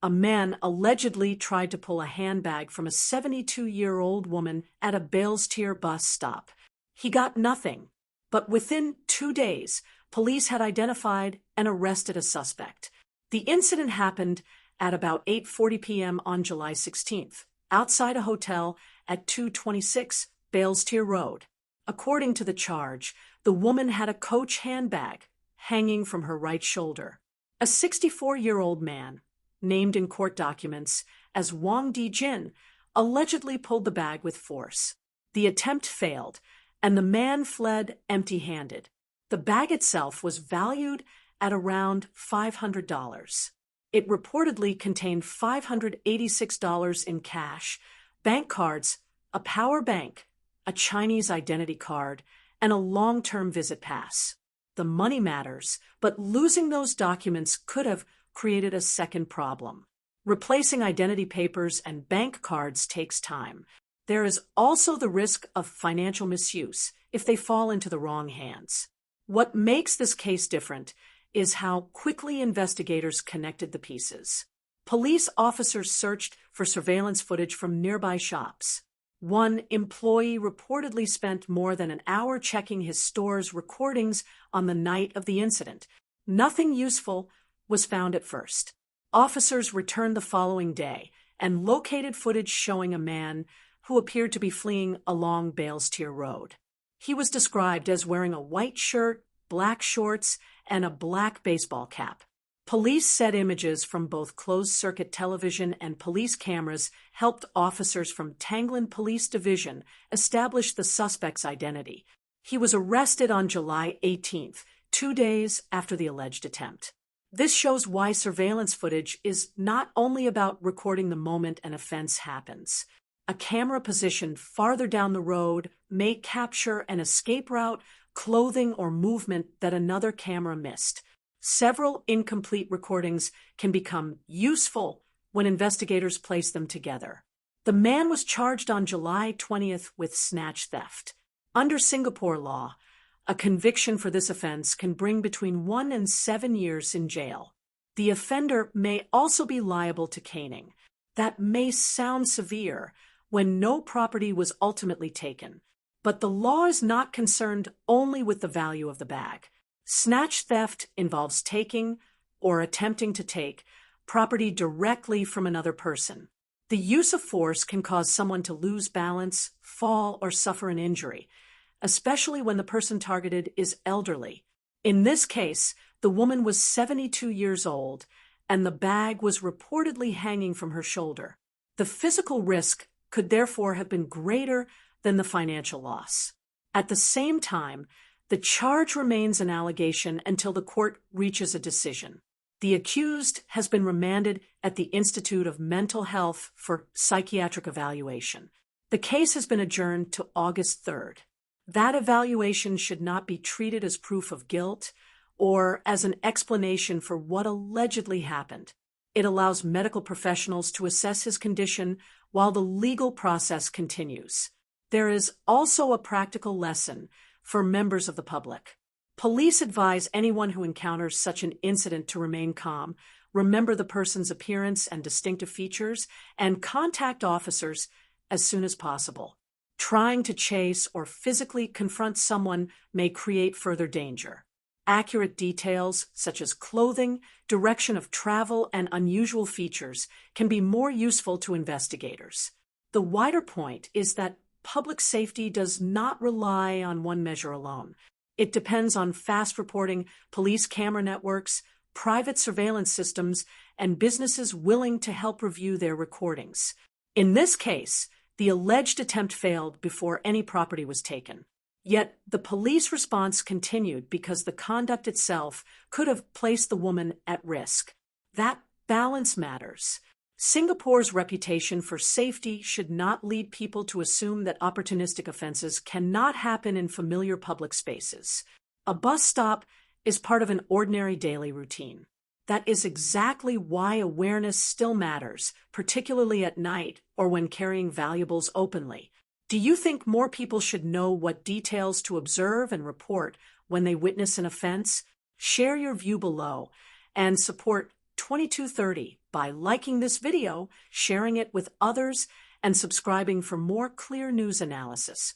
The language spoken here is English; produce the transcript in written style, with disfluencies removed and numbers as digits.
A man allegedly tried to pull a handbag from a 72-year-old woman at a Balestier bus stop. He got nothing, but within 2 days, police had identified and arrested a suspect. The incident happened at about 8:40 p.m. on July 16th, outside a hotel at 226 Balestier Road. According to the charge, the woman had a Coach handbag hanging from her right shoulder. A 64-year-old man, named in court documents as Wang Dijin, allegedly pulled the bag with force. The attempt failed, and the man fled empty-handed. The bag itself was valued at around $500. It reportedly contained $586 in cash, bank cards, a power bank, a Chinese identity card, and a long-term visit pass. The money matters, but losing those documents could have created a second problem. Replacing identity papers and bank cards takes time. There is also the risk of financial misuse if they fall into the wrong hands. What makes this case different is how quickly investigators connected the pieces. Police officers searched for surveillance footage from nearby shops. One employee reportedly spent more than an hour checking his store's recordings on the night of the incident. Nothing useful was found at first. Officers returned the following day and located footage showing a man who appeared to be fleeing along Balestier Road. He was described as wearing a white shirt, black shorts, and a black baseball cap. Police said images from both closed-circuit television and police cameras helped officers from Tanglin Police Division establish the suspect's identity. He was arrested on July 18th, 2 days after the alleged attempt. This shows why surveillance footage is not only about recording the moment an offense happens. A camera positioned farther down the road may capture an escape route, clothing, or movement that another camera missed. Several incomplete recordings can become useful when investigators place them together. The man was charged on July 20th with snatch theft. Under Singapore law, a conviction for this offense can bring between 1 and 7 years in jail. The offender may also be liable to caning. That may sound severe when no property was ultimately taken, but the law is not concerned only with the value of the bag. Snatch theft involves taking, or attempting to take, property directly from another person. The use of force can cause someone to lose balance, fall, or suffer an injury, especially when the person targeted is elderly. In this case, the woman was 72 years old, and the bag was reportedly hanging from her shoulder. The physical risk could therefore have been greater than the financial loss. At the same time, the charge remains an allegation until the court reaches a decision. The accused has been remanded at the Institute of Mental Health for psychiatric evaluation. The case has been adjourned to August 3rd. That evaluation should not be treated as proof of guilt or as an explanation for what allegedly happened. It allows medical professionals to assess his condition while the legal process continues. There is also a practical lesson for members of the public. Police advise anyone who encounters such an incident to remain calm, remember the person's appearance and distinctive features, and contact officers as soon as possible. Trying to chase or physically confront someone may create further danger. Accurate details, such as clothing, direction of travel, and unusual features, can be more useful to investigators. The wider point is that public safety does not rely on one measure alone. It depends on fast reporting, police camera networks, private surveillance systems, and businesses willing to help review their recordings. In this case, the alleged attempt failed before any property was taken. Yet the police response continued because the conduct itself could have placed the woman at risk. That balance matters. Singapore's reputation for safety should not lead people to assume that opportunistic offenses cannot happen in familiar public spaces. A bus stop is part of an ordinary daily routine. That is exactly why awareness still matters, particularly at night or when carrying valuables openly. Do you think more people should know what details to observe and report when they witness an offense? Share your view below and support 2230 by liking this video, sharing it with others, and subscribing for more clear news analysis.